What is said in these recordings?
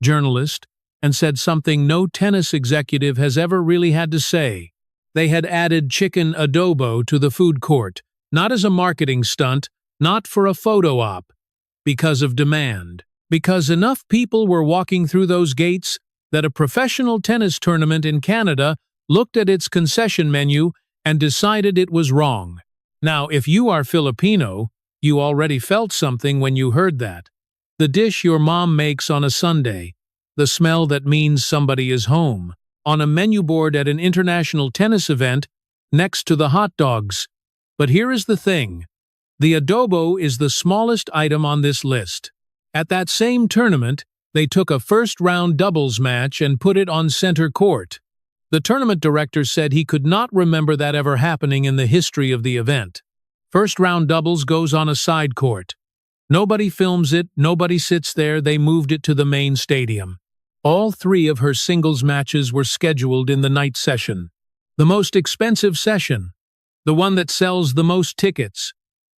journalist, and said something no tennis executive has ever really had to say. They had added chicken adobo to the food court, not as a marketing stunt, not for a photo op, because of demand. Because enough people were walking through those gates that a professional tennis tournament in Canada looked at its concession menu and decided it was wrong. Now, if you are Filipino, you already felt something when you heard that. The dish your mom makes on a Sunday, the smell that means somebody is home, on a menu board at an international tennis event next to the hot dogs. But here is the thing. The adobo is the smallest item on this list. At that same tournament, they took a first-round doubles match and put it on center court. The tournament director said he could not remember that ever happening in the history of the event. First-round doubles goes on a side court. Nobody films it, nobody sits there, they moved it to the main stadium. All three of her singles matches were scheduled in the night session. The most expensive session. The one that sells the most tickets.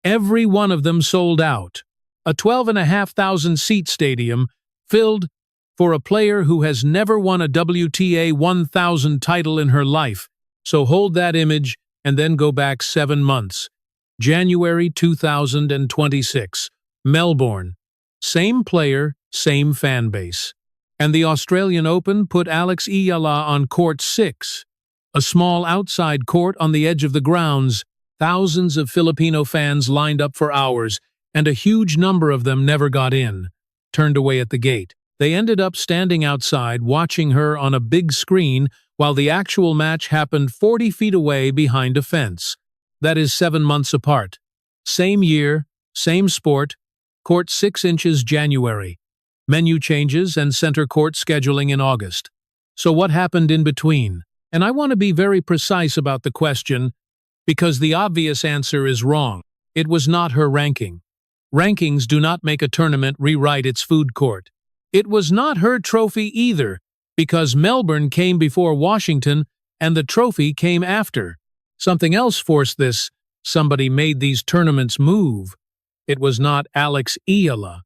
Every one of them sold out. A 12,500-seat stadium filled for a player who has never won a WTA 1000 title in her life. So hold that image and then go back 7 months. January 2026. Melbourne. Same player, same fan base. And the Australian Open put Alex Eala on court 6. A small outside court on the edge of the grounds. Thousands of Filipino fans lined up for hours, and a huge number of them never got in, turned away at the gate. They ended up standing outside watching her on a big screen while the actual match happened 40 feet away behind a fence. That is 7 months apart. Same year, same sport, court 6 inches January. Menu changes and center court scheduling in August. So what happened in between? And I want to be very precise about the question, because the obvious answer is wrong. It was not her ranking. Rankings do not make a tournament rewrite its food court. It was not her trophy either, because Melbourne came before Washington and the trophy came after. Something else forced this. Somebody made these tournaments move. It was not Alex Eala.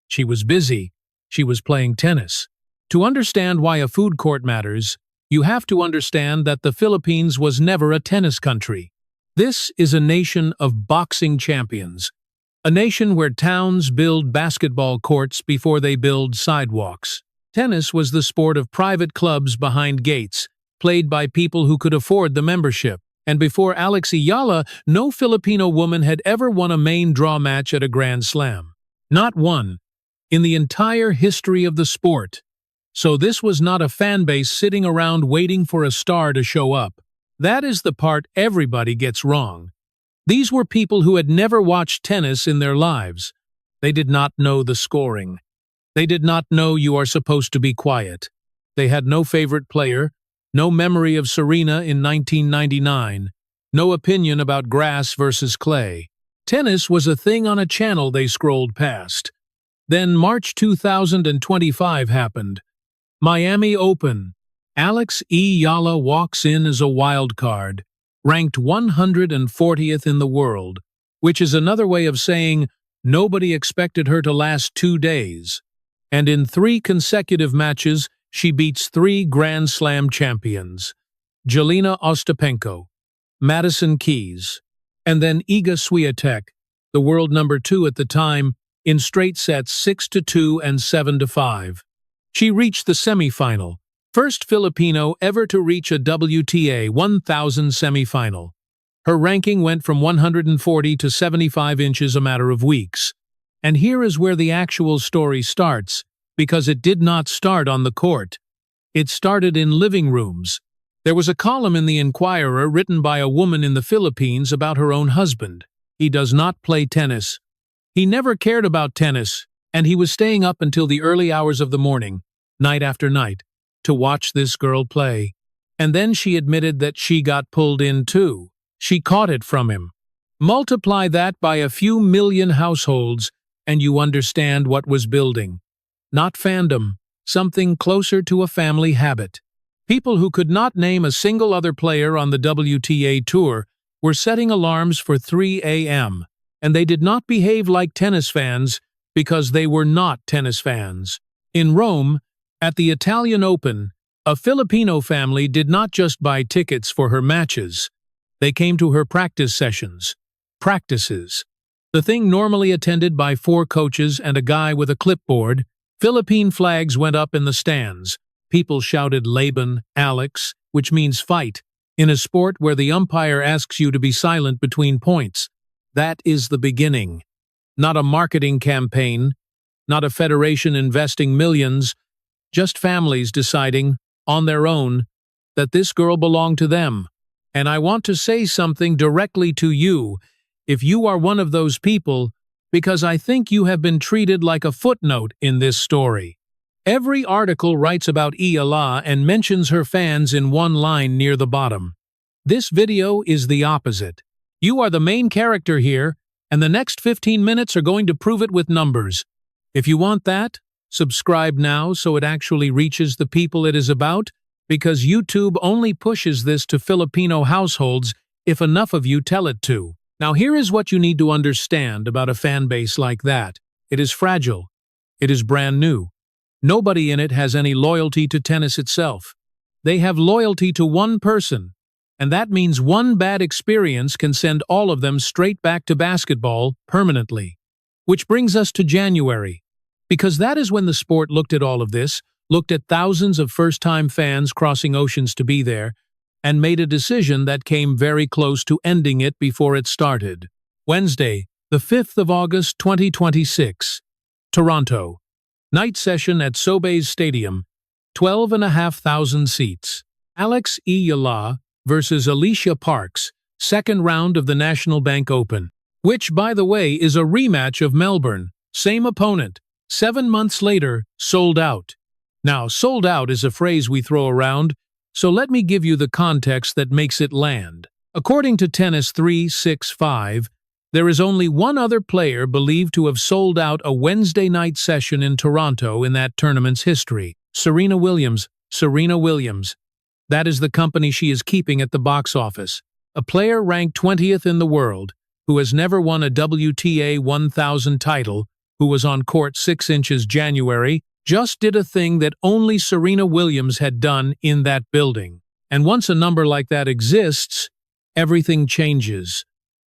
She was busy. She was playing tennis. To understand why a food court matters, you have to understand that the Philippines was never a tennis country. This is a nation of boxing champions. A nation where towns build basketball courts before they build sidewalks. Tennis was the sport of private clubs behind gates, played by people who could afford the membership. And before Alex Eala, no Filipino woman had ever won a main draw match at a Grand Slam. Not one. In the entire history of the sport. So this was not a fan base sitting around waiting for a star to show up. That is the part everybody gets wrong. These were people who had never watched tennis in their lives. They did not know the scoring. They did not know you are supposed to be quiet. They had no favorite player, no memory of Serena in 1999, no opinion about grass versus clay. Tennis was a thing on a channel they scrolled past. Then March 2025 happened. Miami Open. Alex Eala walks in as a wild card, ranked 140th in the world, which is another way of saying nobody expected her to last 2 days. And in 3 consecutive matches, she beats 3 Grand Slam champions, Jelena Ostapenko, Madison Keys, and then Iga Swiatek, the world number 2 at the time, in straight sets 6-2 and 7-5. She reached the semifinal, first Filipino ever to reach a WTA 1000 semifinal. Her ranking went from 140 to 75 inches a matter of weeks. And here is where the actual story starts, because it did not start on the court. It started in living rooms. There was a column in the Inquirer written by a woman in the Philippines about her own husband. He does not play tennis. He never cared about tennis, and he was staying up until the early hours of the morning, night after night, to watch this girl play. And then she admitted that she got pulled in too. She caught it from him. Multiply that by a few million households, and you understand what was building. Not fandom, something closer to a family habit. People who could not name a single other player on the WTA tour were setting alarms for 3 a.m., and they did not behave like tennis fans because they were not tennis fans. In Rome, At the Italian Open, a Filipino family did not just buy tickets for her matches. They came to her practice sessions. Practices. The thing normally attended by 4 coaches and a guy with a clipboard. Philippine flags went up in the stands. People shouted Laban, Alex, which means fight, in a sport where the umpire asks you to be silent between points. That is the beginning. Not a marketing campaign, not a federation investing millions, just families deciding, on their own, that this girl belonged to them. And I want to say something directly to you, if you are one of those people, because I think you have been treated like a footnote in this story. Every article writes about Eala and mentions her fans in one line near the bottom. This video is the opposite. You are the main character here, and the next 15 minutes are going to prove it with numbers. If you want that, subscribe now so it actually reaches the people it is about, because YouTube only pushes this to Filipino households if enough of you tell it to. Now here is what you need to understand about a fan base like that. It is fragile. It is brand new. Nobody in it has any loyalty to tennis itself. They have loyalty to one person, and that means one bad experience can send all of them straight back to basketball permanently. Which brings us to January, because that is when the sport looked at all of this, looked at thousands of first-time fans crossing oceans to be there, and made a decision that came very close to ending it before it started. Wednesday, the 5th of August 2026. Toronto. Night session at Sobeys Stadium. 12,500 seats. Alex Eala versus Alicia Parks, second round of the National Bank Open. Which, by the way, is a rematch of Melbourne. Same opponent. 7 months later, sold out. Now, sold out is a phrase we throw around, so let me give you the context that makes it land. According to Tennis 365, there is only one other player believed to have sold out a Wednesday night session in Toronto in that tournament's history. Serena Williams. Serena Williams. That is the company she is keeping at the box office. A player ranked 20th in the world, who has never won a WTA 1000 title, who was on court 6 inches January, just did a thing that only Serena Williams had done in that building. And once a number like that exists, everything changes.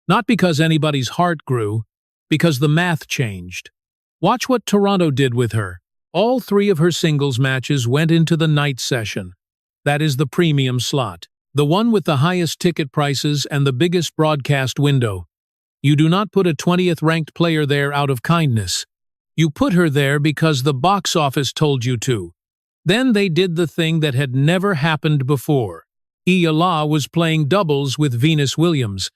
Not because anybody's heart grew, because the math changed. Watch what Toronto did with her. All 3 of her singles matches went into the night session. That is the premium slot, the one with the highest ticket prices and the biggest broadcast window. You do not put a 20th ranked player there out of kindness. You put her there because the box office told you to. Then they did the thing that had never happened before. Eala was playing doubles with Venus Williams,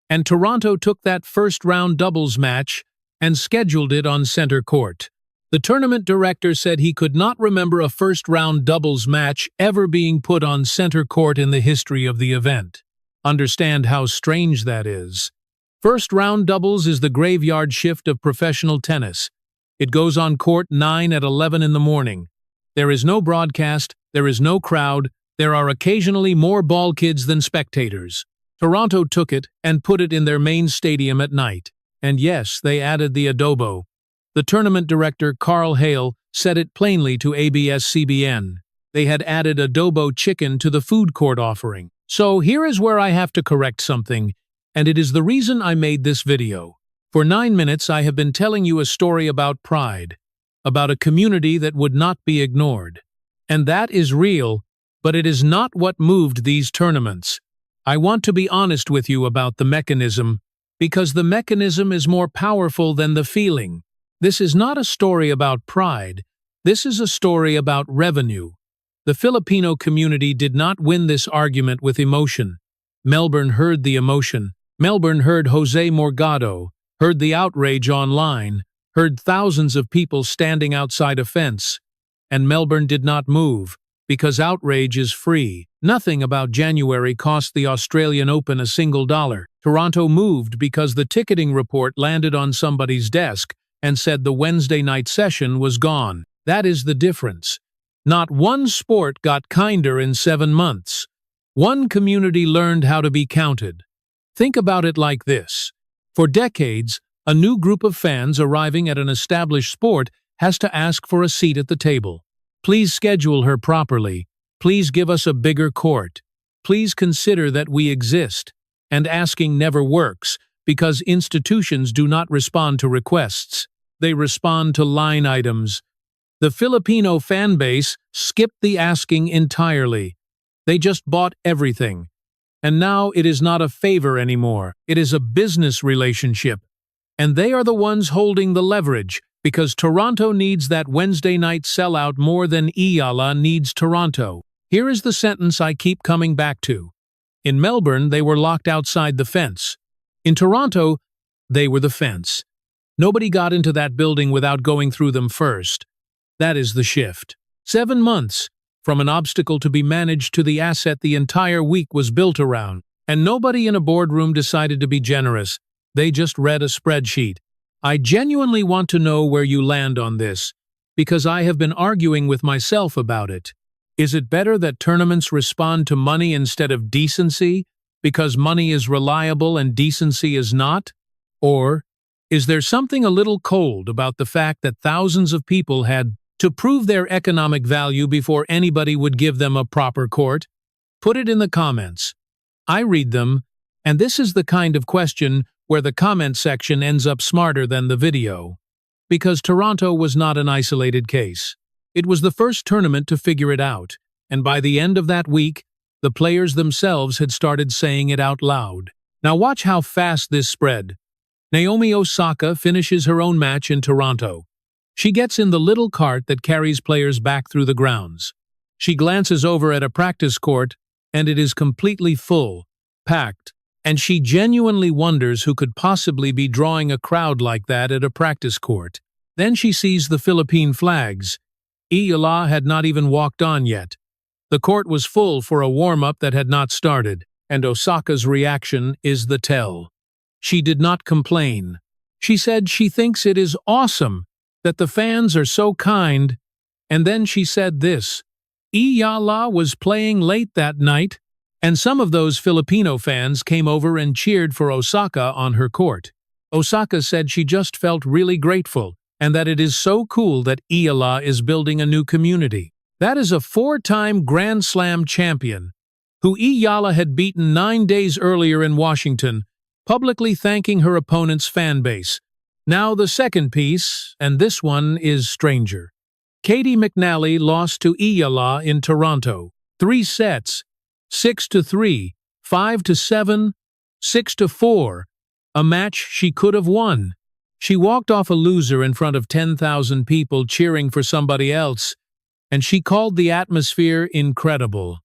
and Toronto took that first-round doubles match and scheduled it on center court. The tournament director said he could not remember a first-round doubles match ever being put on center court in the history of the event. Understand how strange that is. First-round doubles is the graveyard shift of professional tennis. It goes on court 9 at 11 in the morning. There is no broadcast, there is no crowd, there are occasionally more ball kids than spectators. Toronto took it and put it in their main stadium at night. And yes, they added the ADOBO. The tournament director, Carl Hale, said it plainly to ABS-CBN. They had added ADOBO chicken to the food court offering. So here is where I have to correct something, and it is the reason I made this video. For 9 minutes I have been telling you a story about pride, about a community that would not be ignored. And that is real, but it is not what moved these tournaments. I want to be honest with you about the mechanism, because the mechanism is more powerful than the feeling. This is not a story about pride. This is a story about revenue. The Filipino community did not win this argument with emotion. Melbourne heard the emotion. Melbourne heard Jose Morgado, heard the outrage online, heard thousands of people standing outside a fence. And Melbourne did not move, because outrage is free. Nothing about January cost the Australian Open a single dollar. Toronto moved because the ticketing report landed on somebody's desk and said the Wednesday night session was gone. That is the difference. Not one sport got kinder in 7 months. One community learned how to be counted. Think about it like this. For decades, a new group of fans arriving at an established sport has to ask for a seat at the table. Please schedule her properly. Please give us a bigger court. Please consider that we exist. And asking never works, because institutions do not respond to requests. They respond to line items. The Filipino fan base skipped the asking entirely. They just bought everything. And now it is not a favor anymore. It is a business relationship. And they are the ones holding the leverage, because Toronto needs that Wednesday night sellout more than Eala needs Toronto. Here is the sentence I keep coming back to. In Melbourne, they were locked outside the fence. In Toronto, they were the fence. Nobody got into that building without going through them first. That is the shift. 7 months, from an obstacle to be managed to the asset the entire week was built around. And nobody in a boardroom decided to be generous. They just read a spreadsheet. I genuinely want to know where you land on this, because I have been arguing with myself about it. Is it better that tournaments respond to money instead of decency, because money is reliable and decency is not? Or is there something a little cold about the fact that thousands of people had to prove their economic value before anybody would give them a proper court? Put it in the comments. I read them, and this is the kind of question where the comment section ends up smarter than the video. Because Toronto was not an isolated case. It was the first tournament to figure it out, and by the end of that week, the players themselves had started saying it out loud. Now watch how fast this spread. Naomi Osaka finishes her own match in Toronto. She gets in the little cart that carries players back through the grounds. She glances over at a practice court, and it is completely full, packed, and she genuinely wonders who could possibly be drawing a crowd like that at a practice court. Then she sees the Philippine flags. Eala had not even walked on yet. The court was full for a warm-up that had not started, and Osaka's reaction is the tell. She did not complain. She said she thinks it is awesome, that the fans are so kind, and then she said this: Eala was playing late that night, and some of those Filipino fans came over and cheered for Osaka on her court. Osaka said she just felt really grateful, and that it is so cool that Eala is building a new community. That is a 4-time Grand Slam champion, who Eala had beaten 9 days earlier in Washington, publicly thanking her opponent's fan base. Now the second piece, and this one is stranger. Katie McNally lost to Eala in Toronto. 3 sets, 6-3, 5-7, 6-4, a match she could have won. She walked off a loser in front of 10,000 people cheering for somebody else, and she called the atmosphere incredible.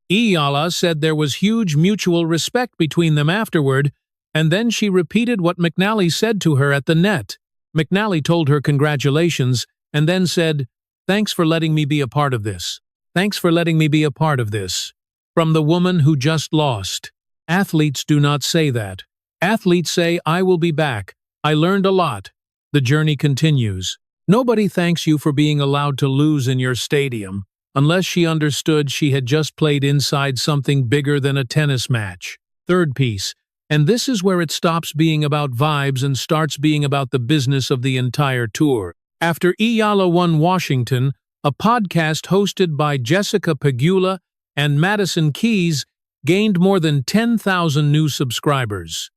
Eala said there was huge mutual respect between them afterward, and then she repeated what McNally said to her at the net. McNally told her congratulations, and then said, "Thanks for letting me be a part of this. Thanks for letting me be a part of this." From the woman who just lost. Athletes do not say that. Athletes say, "I will be back. I learned a lot." The journey continues. Nobody thanks you for being allowed to lose in your stadium, unless she understood she had just played inside something bigger than a tennis match. Third piece. And this is where it stops being about vibes and starts being about the business of the entire tour. After Eala won Washington, a podcast hosted by Jessica Pegula and Madison Keys gained more than 10,000 new subscribers.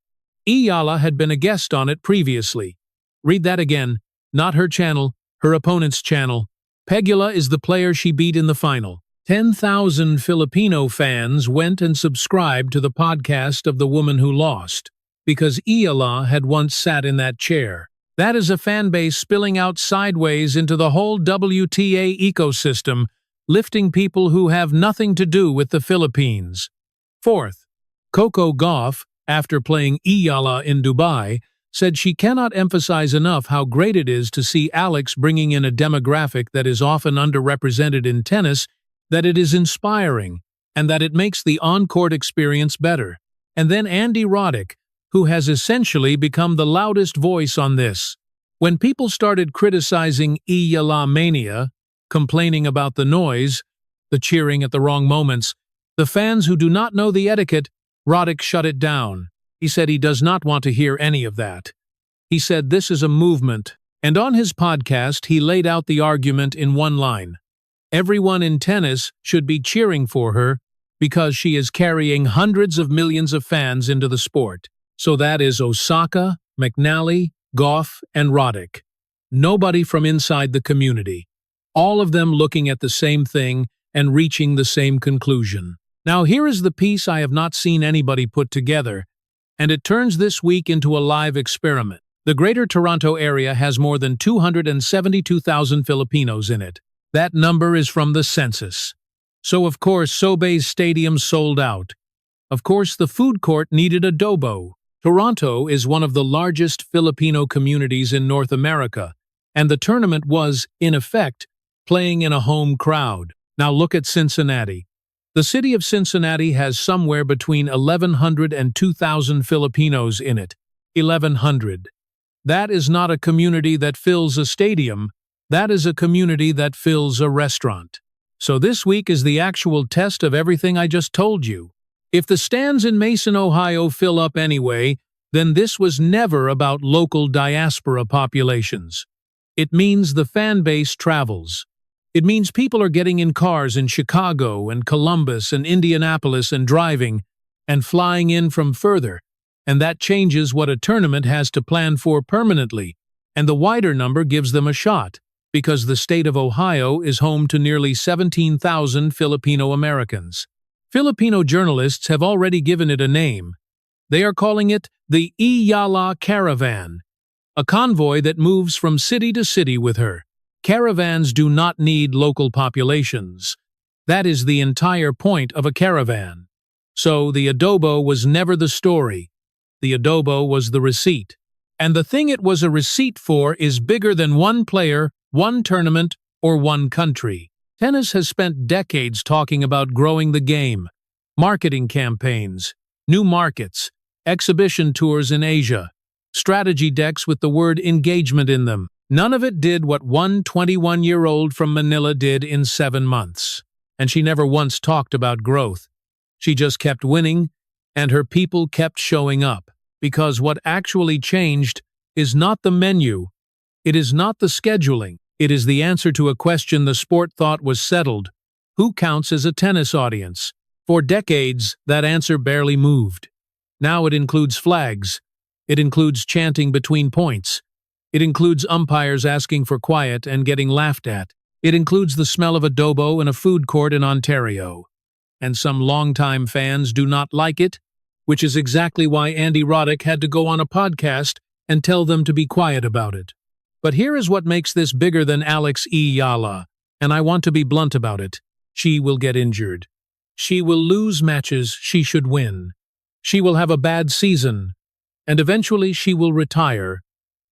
Eala had been a guest on it previously. Read that again. Not her channel, her opponent's channel. Pegula is the player she beat in the final. 10,000 Filipino fans went and subscribed to the podcast of the woman who lost, because Eala had once sat in that chair. That is a fan base spilling out sideways into the whole WTA ecosystem, lifting people who have nothing to do with the Philippines. Fourth, Coco Gauff, after playing Eala in Dubai, said she cannot emphasize enough how great it is to see Alex bringing in a demographic that is often underrepresented in tennis, that it is inspiring, and that it makes the on-court experience better. And then Andy Roddick, who has essentially become the loudest voice on this. When people started criticizing Eala mania, complaining about the noise, the cheering at the wrong moments, the fans who do not know the etiquette, Roddick shut it down. He said he does not want to hear any of that. He said this is a movement, and on his podcast he laid out the argument in one line. Everyone in tennis should be cheering for her because she is carrying hundreds of millions of fans into the sport. So that is Osaka, McNally, Gauff, and Roddick. Nobody from inside the community. All of them looking at the same thing and reaching the same conclusion. Now here is the piece I have not seen anybody put together, and it turns this week into a live experiment. The Greater Toronto Area has more than 272,000 Filipinos in it. That number is from the census. So of course Sobe's stadium sold out. Of course the food court needed adobo. Toronto is one of the largest Filipino communities in North America, and the tournament was, in effect, playing in a home crowd. Now look at Cincinnati. The city of Cincinnati has somewhere between 1,100 and 2,000 Filipinos in it. 1,100. That is not a community that fills a stadium. That is a community that fills a restaurant. So this week is the actual test of everything I just told you. If the stands in Mason, Ohio fill up anyway, then this was never about local diaspora populations. It means the fan base travels. It means people are getting in cars in Chicago and Columbus and Indianapolis and driving and flying in from further, and that changes what a tournament has to plan for permanently, and the wider number gives them a shot, because the state of Ohio is home to nearly 17,000 Filipino Americans. Filipino journalists have already given it a name. They are calling it the Eala Caravan, a convoy that moves from city to city with her. Caravans do not need local populations. That is the entire point of a caravan. So the adobo was never the story. The adobo was the receipt. And the thing it was a receipt for is bigger than one player, one tournament, or one country. Tennis has spent decades talking about growing the game, marketing campaigns, new markets, exhibition tours in Asia, strategy decks with the word engagement in them. None of it did what one 21-year-old from Manila did in 7 months. And she never once talked about growth. She just kept winning, and her people kept showing up. Because what actually changed is not the menu. It is not the scheduling. It is the answer to a question the sport thought was settled. Who counts as a tennis audience? For decades, that answer barely moved. Now it includes flags. It includes chanting between points. It includes umpires asking for quiet and getting laughed at. It includes the smell of adobo in a food court in Ontario. And some longtime fans do not like it, which is exactly why Andy Roddick had to go on a podcast and tell them to be quiet about it. But here is what makes this bigger than Alex Eala, and I want to be blunt about it. She will get injured. She will lose matches she should win. She will have a bad season, and eventually she will retire,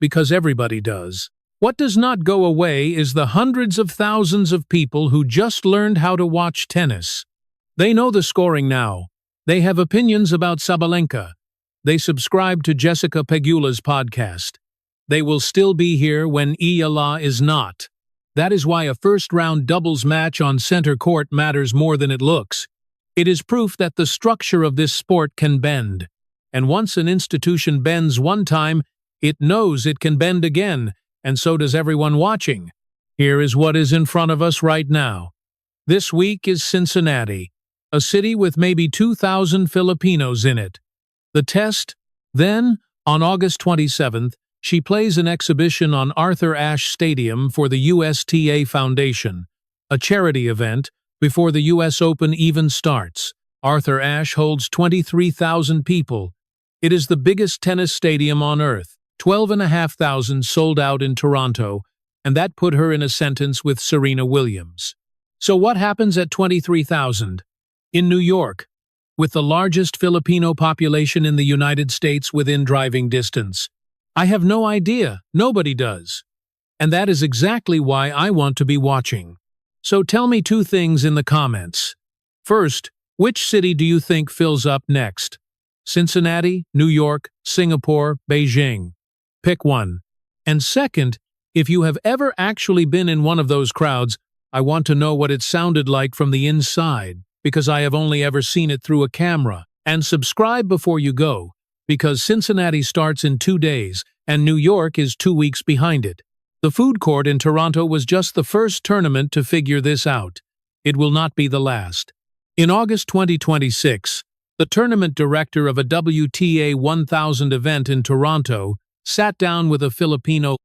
because everybody does. What does not go away is the hundreds of thousands of people who just learned how to watch tennis. They know the scoring now. They have opinions about Sabalenka. They subscribe to Jessica Pegula's podcast. They will still be here when Eala is not. That is why a first-round doubles match on center court matters more than it looks. It is proof that the structure of this sport can bend. And once an institution bends one time, it knows it can bend again, and so does everyone watching. Here is what is in front of us right now. This week is Cincinnati, a city with maybe 2,000 Filipinos in it. The test? Then, on August 27th, she plays an exhibition on Arthur Ashe Stadium for the USTA Foundation, a charity event, before the US Open even starts. Arthur Ashe holds 23,000 people. It is the biggest tennis stadium on earth. 12,500 sold out in Toronto, and that put her in a sentence with Serena Williams. So what happens at 23,000? In New York, with the largest Filipino population in the United States within driving distance. I have no idea. Nobody does. And that is exactly why I want to be watching. So tell me 2 things in the comments. First, which city do you think fills up next? Cincinnati, New York, Singapore, Beijing. Pick one. And second, if you have ever actually been in one of those crowds, I want to know what it sounded like from the inside, because I have only ever seen it through a camera. And subscribe before you go, because Cincinnati starts in 2 days, and New York is 2 weeks behind it. The food court in Toronto was just the first tournament to figure this out. It will not be the last. In August 2026, the tournament director of a WTA 1000 event in Toronto sat down with a Filipino